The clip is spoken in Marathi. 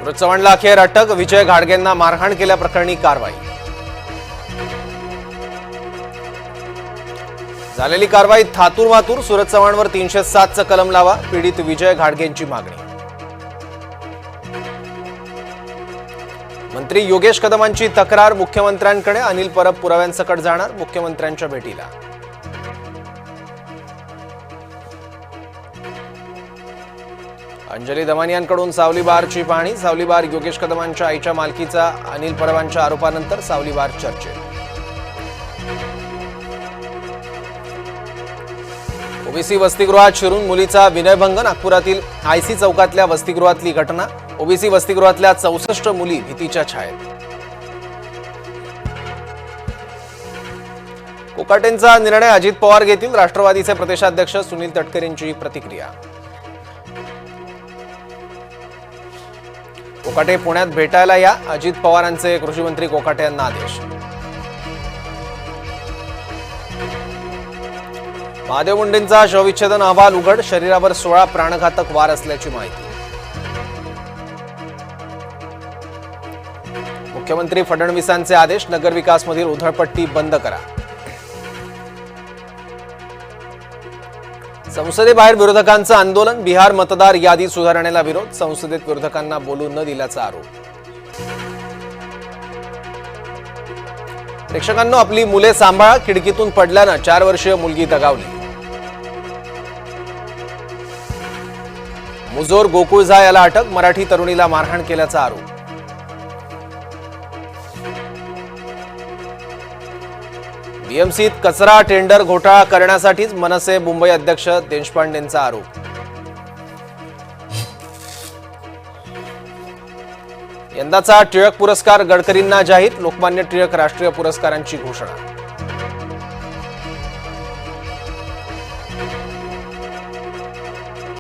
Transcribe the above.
सुरज चव्हाणला अखेर अटक, विजय घाडगेंना मारहाण केल्याप्रकरणी कारवाई। झालेली कारवाईत थातूर सुरज चव्हाणवर 307चं कलम लावा, पीडित विजय घाडगेंची मागणी। मंत्री योगेश कदमांची तक्रार मुख्यमंत्र्यांकडे, अनिल परब पुराव्यांसकट जाणार मुख्यमंत्र्यांच्या भेटीला। अंजली दमानियांकडून सावली बारची पाहणी, सावली बार योगेश कदमांच्या आईच्या मालकीचा, अनिल परबांच्या आरोपानंतर सावली बार चर्चेत। ओबीसी वसतिगृहात शिरून मुलीचा विनयभंग, नागपुरातील आयसी चौकातल्या वसतिगृहातली घटना, ओबीसी वसतिगृहातल्या 64 मुली भीतीच्या छायेत। कोकाटेंचा निर्णय अजित पवार घेतील, राष्ट्रवादीचे प्रदेशाध्यक्ष सुनील तटकरेंची प्रतिक्रिया। कोकाटे पुण्यात भेटायला या, अजित पवारांचे कृषी मंत्री कोकाटे यांना आदेश। महादेव मुंडेंचा शवविच्छेदन अहवाल उघड, शरीरावर 16 प्राणघातक वार असल्याची माहिती। मुख्यमंत्री फडणवीसांचे आदेश, नगरविकासमधील उधळपट्टी बंद करा। संसदेबाहेर विरोधकांचं आंदोलन, बिहार मतदार यादी सुधारणेला विरोध, संसदेत विरोधकांना बोलू न दिल्याचा आरोप। प्रेक्षकांनो, आपली मुले सांभाळा, खिडकीतून पडल्यानं 4 वर्षीय मुलगी दगावली। मुजोर गोकुळ झा याला अटक, मराठी तरुणीला मारहाण केल्याचा आरोप। बीएमसीत कचरा टेंडर घोटाळा करण्यासाठीच मनसे मुंबई अध्यक्ष देशपांडेंचा आरोप। यंदाचा टिळक पुरस्कार गडकरींना जाहीर, लोकमान्य टिळक राष्ट्रीय पुरस्कारांची घोषणा।